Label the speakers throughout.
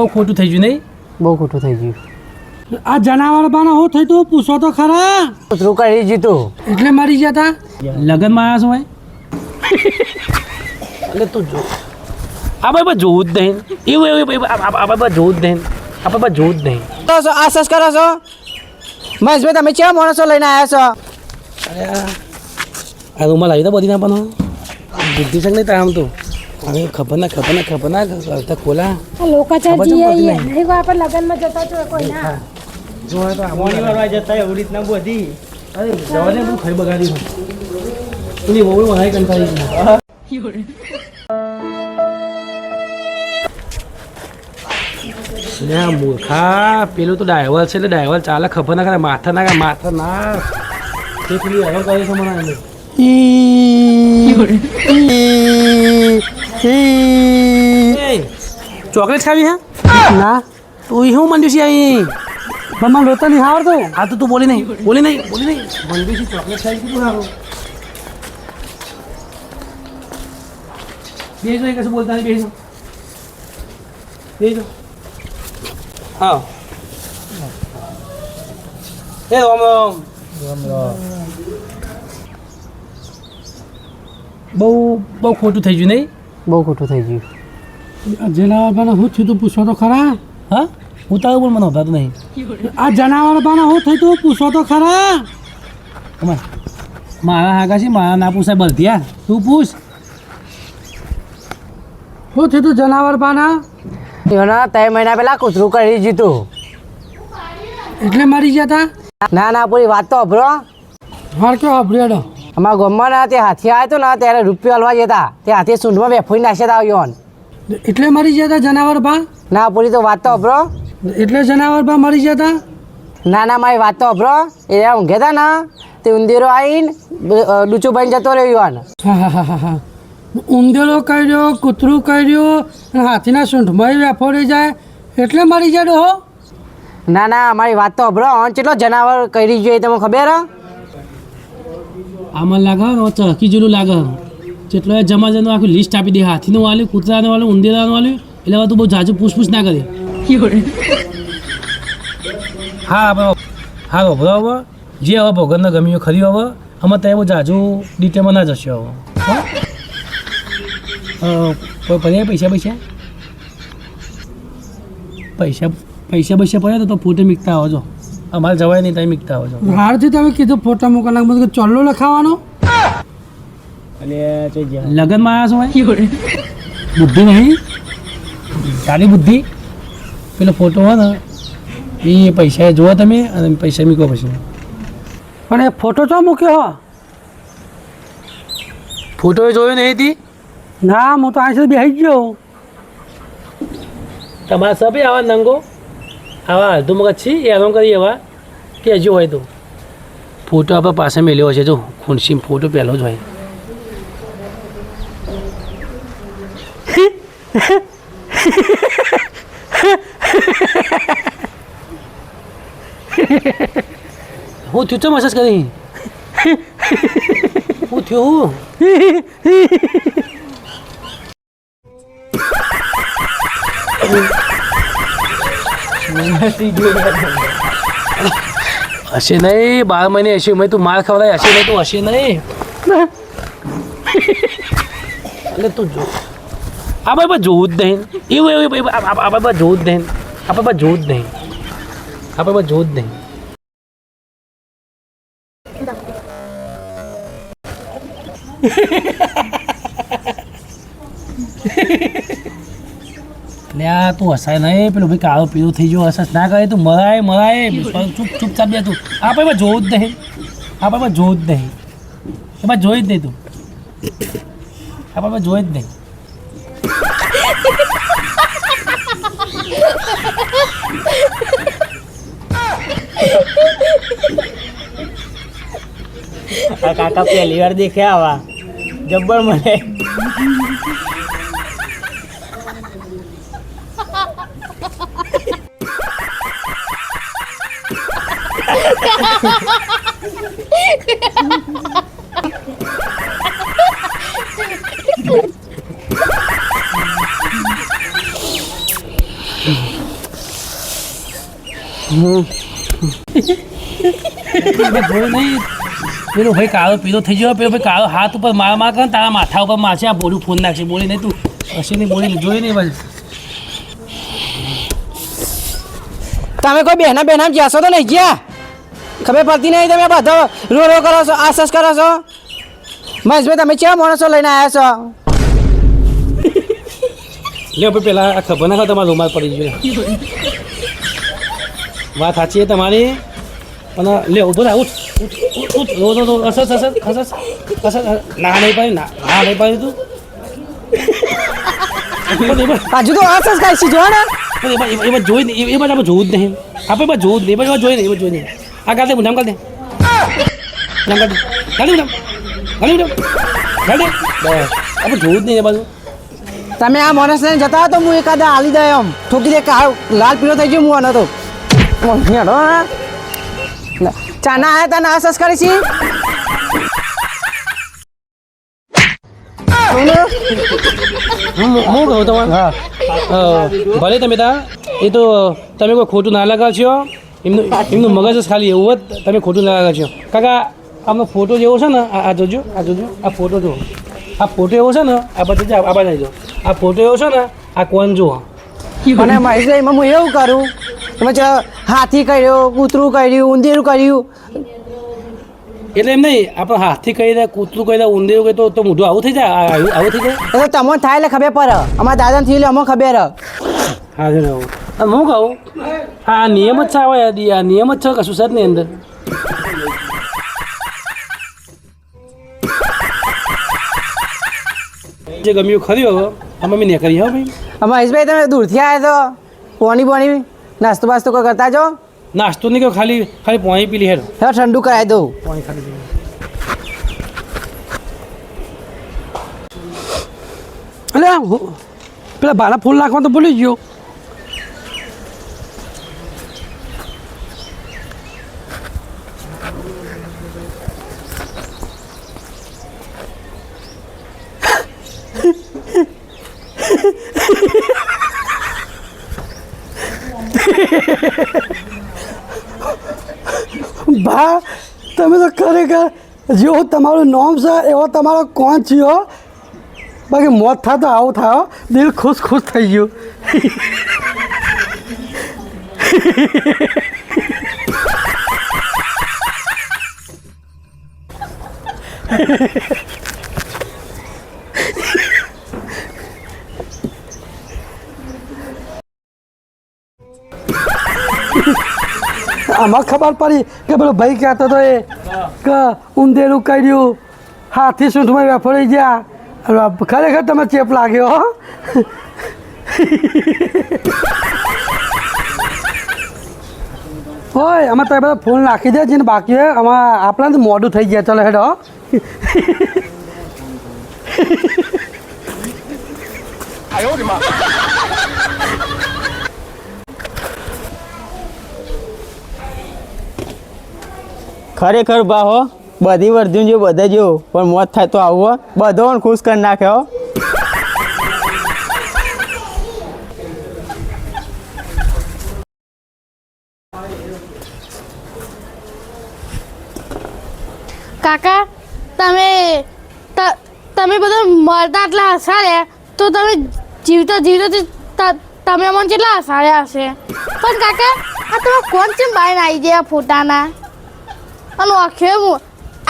Speaker 1: બહુ ખોટું થઈ ગયું નહીં?
Speaker 2: બહુ ખોટું થઈ ગયું.
Speaker 3: આ જનાવર બાના હું થઈ તું પૂછો તો ખરા.
Speaker 2: કૂતરું કરી જીતું
Speaker 3: એટલે મરી ગયા તા.
Speaker 1: લગનમાં આવ્યા છો ભાઈ? એટલે તું જો આ ભાઈ જોવું જ નહીં એવું આપણે જોવું જ નહીં આપણે જોવું જ નહીં.
Speaker 2: આ સસ કરો છો મહેશભાઈ, તમે કેવા માણસો લઈને આવ્યા છો?
Speaker 1: અરે આ રૂમાલ આવી તો બધી ના પણ બુદ્ધિ શક નહીં તાર આમ તો હવે ખબર ના ખોલા
Speaker 4: આપણે લગ્નમાં જતા છો કોઈ ના
Speaker 1: જો તો જતા એવી રીતના બધી અરે જવા દે બધું ખાઈ બગાડી એની બહુ વધારે કંટાળી મૂર્ખા પેલું તો ડ્રાઈવર છે એટલે ડ્રાઈવર ચાલે ખબર ના કરે માથા ના તે પેલી હેરાન કરે છે મને ચોકલેટ ખાવી હે
Speaker 3: ના
Speaker 1: તું શું મંડ્યું છે અહીં
Speaker 3: મને રોતા નહીં આવડતું.
Speaker 1: હા તો તું બોલી નહીં મંડ્યું છે ચોકલેટ ખાવી કેટલું સારું બેસો એ કશું બોલતા નહીં બેસો હા એ રામ બહુ ખોટું થઈ ગયું નહીં?
Speaker 2: બહુ ખોટું થઈ ગયું.
Speaker 3: આ જનાવર બાના હું થયું તું પૂછો તો ખરા.
Speaker 1: હા ઉતારું પણ મને હોતાતું નહીં.
Speaker 3: આ જનાવર બાના હું થઈ તું પૂછો તો ખરા.
Speaker 1: મારા હાગા છે મારા ના પૂછાય બળધિયા તું પૂછ.
Speaker 3: શું થયું તું જનાવર બાના?
Speaker 2: એના 3 મહિના પહેલા કૂતરું કરી જીતું.
Speaker 3: એટલે મરી ગયા તા.
Speaker 2: ના પૂરી વાત તો અભરો.
Speaker 3: માર કયો અભરેડો
Speaker 2: અમારા ગામમાં ના તે હાથી આવ્યો હતો ને ત્યારે રૂપિયો હલવા જતા તે હાથી સૂંઢમાં વેફોઈ નાખ્યા આવ્યો.
Speaker 3: એટલે મરી ગયા તા જનાવર બા?
Speaker 2: ના પૂરી તો વાત તો અભરો.
Speaker 3: એટલે જનાવર બા મરી ગયા તા?
Speaker 2: ના મારી વાત તો અભરો. એ ઊંઘે હતા ને તે ઉંદીરો આવીને ડૂચું બની જતો રહ્યો.
Speaker 3: હા ઉંદેડો કર્યો, કૂતરું કર્યું, હાથીના સૂંઢમાં વેફોડી જાય એટલે મરી ગયા હો.
Speaker 2: ના અમારી વાત તો અભરો. કેટલો જનાવર કરી જોઈએ તમને ખબર હે?
Speaker 1: આમાં લાગે ચરખી જેવું લાગે જેટલો જમાજનું આખું લિસ્ટ આપી દે હાથીનું વાલ્યું કૂતરાનું વાલ્યું ઉંદેરાનું વાલ્યું એટલે તું બહુ જાજુ પૂછપૂછ ના કરી. હા બરાબર જે હવે ભગવાનને ગમ્યું ખરી હવે અમે ત્યાં બહુ જાજુ ડિટેલમાં ના જશે હવે કોઈ પડ્યા પૈસા પડ્યા તો ફોટો મીકતા આવજો અમારે જવાય નહીં ત્યાં મીકતા આવજો.
Speaker 3: હારથી તમે કીધું ફોટા મોકલના બધું ચોલ્લો લખાવાનો.
Speaker 1: લગ્નમાં આવ્યા છો ભાઈ? બુદ્ધિ નહીં સારી બુદ્ધિ પેલો ફોટો હોય ને એ પૈસા જુઓ તમે અને પૈસા મૂકો પછી.
Speaker 3: પણ એ ફોટો તો મૂક્યો હો?
Speaker 1: ફોટો એ જોયો નહીં હતી?
Speaker 3: ના હું તો અહીં બેસી ગયો.
Speaker 1: તમારા સભી આવા નંગો આવા અડધું મગજ છે એનો કરી એવા કે હજુ હોય તો ફોટો આપણે પાસે મેલ્યો છે જો ખુરશી ફોટો પહેલો જ હોય. હું થયું તો મસાજ કરી હું થયું હશે નહીં 12 મહિને હશે મેં તું માર ખવડાય હશે નહીં તું હશે નહીં એટલે તું જો આ ભાઈ જોવું જ નહીં એવું આપણે જોવું જ નહીં આપણે જોવું જ નહીં આપણે જોવું જ નહીં. એટલે આ તું હસાય નહીં પેલું ભાઈ કાળો પીળું થઈ ગયો હસાસ ના કરે તું મરાય ચૂપચાપ બે તું આપણે જોવું જ નહીં આપણે જોવું જ નહીં એમાં જોઈ જ નહીં તું આપણે જોઈ જ નહીં.
Speaker 2: કાકા પહેલી વાર દેખ્યા આવા જબ્બર મને.
Speaker 1: જોયું નહીં પેલો ભાઈ કાળો પીળો થઈ ગયો, પેલો ભાઈ કાળો હાથ ઉપર માર માર કરે ને તારા માથા ઉપર મારશે, આ બોલું ફોન નાખશે. બોલી નહીં તું હશે નહીં, બોલી જોઈ નહીં ભાઈ.
Speaker 2: તમે કોઈ બહેના બહેના જશો તો નહીં ગયા? ખબર પડતી નહીં, તમે બધો રો રો કરો છો, આસસ કરો છો. મહેશભાઈ તમે કેવા માણસો લઈને આવ્યા છો?
Speaker 1: લે ભાઈ પેલા આ ખબર ના તમારો રૂમાલ પડી ગયો. વાત સાચી છે તમારી, અને લે ઉભો રહે, ઉઠ ઉઠ ઉઠ, રો અસર અસર અસર અસર. ના નહીં પાડી, ના નહીં પાડી તું.
Speaker 2: હજુ તો આસસ કાંઈ છે જો ને.
Speaker 1: એમાં જોઈ નહીં, એ બાજુ આપણે જોવું જ નહીં. આપણે એમાં જોવું જ નહીં, એ બાજુ જોઈ નહીં, એ બાજુ જોઈ નહીં. આ ગાડી મુઠામ કાઢ દે, મુઠામ કાઢ દે, ગાડી મુઠામ, ગાડી મુઠામ, ગાડી બસ. આપણે જોવું જ નહીં એ બાજુ.
Speaker 2: તમે આ માણસ લઈને જતા હો તો હું એકાદા હાલી દે એમ ઠોકી દે, લાલ પીળો થઈ ગયો હું આનો તો. ચાના આયા તા આસસ કરી છી.
Speaker 1: હું કહું તમારે, ભલે તમે તા એ તો તમે કોઈ ખોટું ના લગાવશો, એમનું મગજ જ ખાલી એવું જ, તમે ખોટું ના લગાવશો. કાકા આમનો ફોટો જેવો છે ને, આ જોજો, આ જોજો, આ ફોટો જુઓ, આ ફોટો એવો છે ને, આ બધું આ બાજુ જો, આ ફોટો એવો છે ને, આ કોણ જુઓ.
Speaker 2: અને મહેશભાઈમાં હું એવું કરું, એમાં હાથી કર્યો, કૂતરું કર્યું, ઉંદેરું કર્યું.
Speaker 1: એટલે એમ નહીં, આપણે હાથથી કહી દે, કૂતરું કહી દે, ઊંધેરું કહી તો મોઢું આવું થઈ જાય, આવું થઈ જાય.
Speaker 2: એટલે તમને થાય એટલે ખબર પડે, અમારા દાદાને થઈ એટલે અમને ખબર.
Speaker 1: હા છે ને, હું કહું આ નિયમ જ છે, આવે આ નિયમ જ છે, કશું છે જ નહીં અંદર. જે ગમ્યું ખરી હવે અમે મેં નહીં કરી. હા ભાઈ
Speaker 2: મહેશભાઈ તમે દૂરથી આવ્યા તો પોણી નાસ્તો બાસ્તો કોઈ કરતા જો.
Speaker 1: નાસ્તો નહીં કહો, ખાલી ખાલી પાણી પી લી હેડ.
Speaker 2: હા ઠંડુ કરાવી દઉં.
Speaker 1: પાણી ખાલી પી.
Speaker 3: એટલે પેલા ભાડા ફૂલ નાખવા તો ભૂલી ગયો. ભા તમે તો ખરેખર જેવો તમારું નામ છે એવો તમારો કોણ થયો. બાકી મોત થાય તો આવું થાય, દિલ ખુશ ખુશ થઈ ગયું. આમાં ખબર પડી કે પેલો ભાઈ કહેતો હતો એ કે ઊંધેરું કર્યું, હાથી સૂંઠમાં વેફળી ગયા. ખરેખર તમે ચેપ લાગ્યો. હોય આમાં તમે બધા ફોન નાખી દે જેને બાકી હોય, આમાં આપણા તો મોડું થઈ ગયા. ચાલો હેડો.
Speaker 4: ખરેખર ભાહો બધી વર્ધું જો બધા જો પણ મોત થાય તો આવું બધો ખુશ કરી નાખ્યો.
Speaker 5: કાકા તમે બધા મરતા એટલા હસાડ્યા તો તમે જીવતા તમે અમને કેટલા હસાડ્યા હશે. પણ કાકા આ તમે કોણ છે બહાર આવી ગયા ફોટાના? અને આખે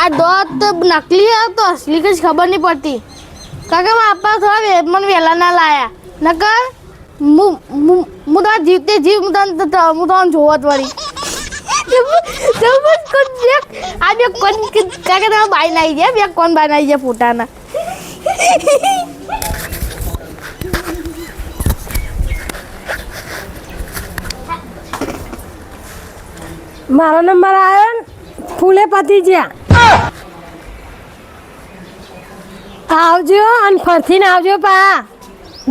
Speaker 5: આ દોત નકલી હે તો અસલી કઈ ખબર નહીં પડતી. કાકા મારા આપા થોડા મને વહેલા ના લાયા, નકર હું તો જીવતે જીવ હું તમને જોવત વળી. આ બે કોણ કાકા તમે બાઈ નાઈ ગયા, બે કોણ બાઈ નાઈ ગયા ફોટાના?
Speaker 6: મારો નંબર આવ્યો ને ફૂલે પતી જ્યાં આવજો અને ફરતીને આવજો. પા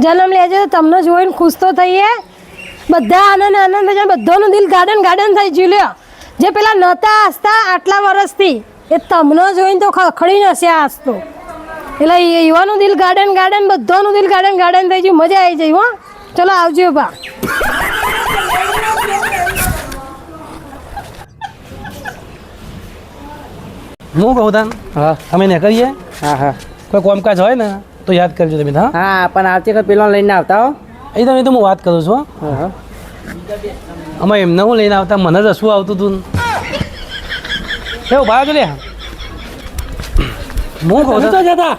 Speaker 6: જન્મ લેજો, તમને જોઈને ખુશ તો થઈએ. બધા આનંદ થઈ જાય, બધાનું દિલ ગાર્ડન થઈ ગયું. લ્યો જે પેલા નહોતા હસતા આટલા વર્ષથી એ તમને જોઈને તો ખખડી હશે હસતો. એટલે યુવાનું દિલ ગાર્ડન બધાનું દિલ ગાર્ડન થઈ ગયું. મજા આવી જાય. હો ચલો આવજો. પા
Speaker 1: હું કહું તાન
Speaker 2: હા
Speaker 1: અમે ને કરીએ
Speaker 2: હા હા
Speaker 1: કોઈ કામકાજ હોય ને તો યાદ કરજો તમે હા
Speaker 2: હા પણ આવતી વખત પેલો લઈને આવતા હો
Speaker 1: એ તો હું વાત કરું છું
Speaker 2: હા હા
Speaker 1: અમે એમને હું લઈને આવતા મને જ હસવું આવતું હતું એવું ભાગ લે હું કહું તો જતા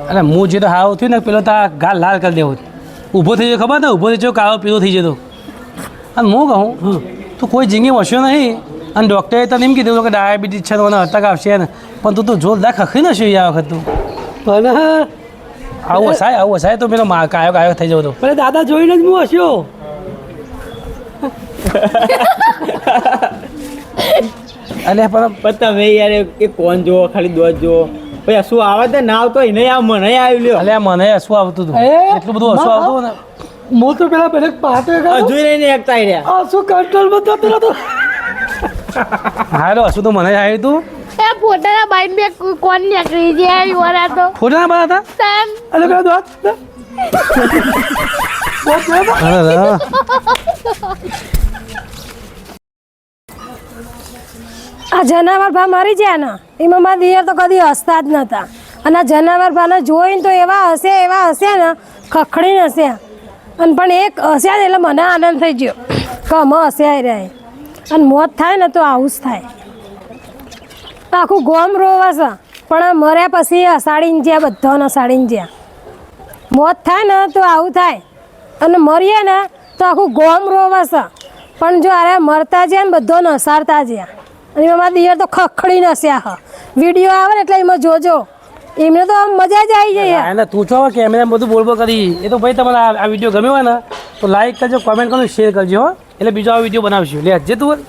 Speaker 1: અરે હું જે તો હાવ થયું ને પેલો તા ગાલ લાલ કરી દેવો ઊભો થઈ ગયો ખબર ને ઊભો થઈ ગયો કાળો પીળો થઈ જતો અને હું કહું તું કોઈ જિંદગી વસ્યો નહીં અને ડૉક્ટરે તને એમ કીધું કે ડાયાબિટીસ છે અને અટક આવશે ને પણ તું જોરદાર ખખી નશું આ વખત તું
Speaker 3: પણ
Speaker 1: આવું હસાય તો પેલો કાયો થઈ જવો તો
Speaker 3: પેલા દાદા જોઈને જ હું હસ્યો
Speaker 1: અને પણ
Speaker 4: પણ તમે યાર એ કોણ જુઓ ખાલી દોત જુઓ પછી શું આવે તો ના આવતો એને આવ મને આવ્યું લ્યો
Speaker 1: અલ્યા મને હસવું આવતું હતું
Speaker 3: એ,
Speaker 1: એટલું બધું હસવું આવતું ને
Speaker 3: હું તો પેલા પેલે પાટે
Speaker 4: હજુ નહીં એકતા રહ્યા
Speaker 3: આ શું કંટ્રોલમાં જતો નતો
Speaker 1: હાલો હસવું તો મને જ આવ્યું હતું
Speaker 5: એ ફોટાના બાઈન બે કોણ નીકળી જાય વરા તો
Speaker 1: ફોટા ના હતા
Speaker 5: તન
Speaker 3: અરે પેલા દોત
Speaker 6: આ જનાવર ભા મરી ગયા ને એમાં મારા દિયર તો કદી હસતા જ નહોતા અને આ જનાવર ભાને જોઈને તો એવા હશે ને ખખડીને હસ્યા અને પણ એક હસ્યા ને એટલે મને આનંદ થઈ ગયો કે અમે હસ્યા રહે અને મોત થાય ને તો આવું જ થાય આખું ગોમ રોવા છે પણ આ મર્યા પછી હસાડીને જ્યાં બધાને હસાડીને જ્યાં મોત થાય ને તો આવું થાય અને મરીએ ને તો આખું ગોમ રોવા છે પણ જો અરે મરતા જ્યાં ને બધોને હસાડતા જ્યાં અને એમાં મારા દિયર તો ખખડીને હસ્યા હ વિડીયો આવે ને એટલે એમાં જોજો એમને તો આમ મજા જ આવી જાય
Speaker 1: એને તું છો કેમેરા બધું બોલબો કરી એ તો ભાઈ તમારે આ વિડીયો ગમ્યો હોય ને તો લાઈક કરજો કોમેન્ટ કરજો શેર કરજો હો. એટલે બીજો આ વિડીયો બનાવશું લે જે તું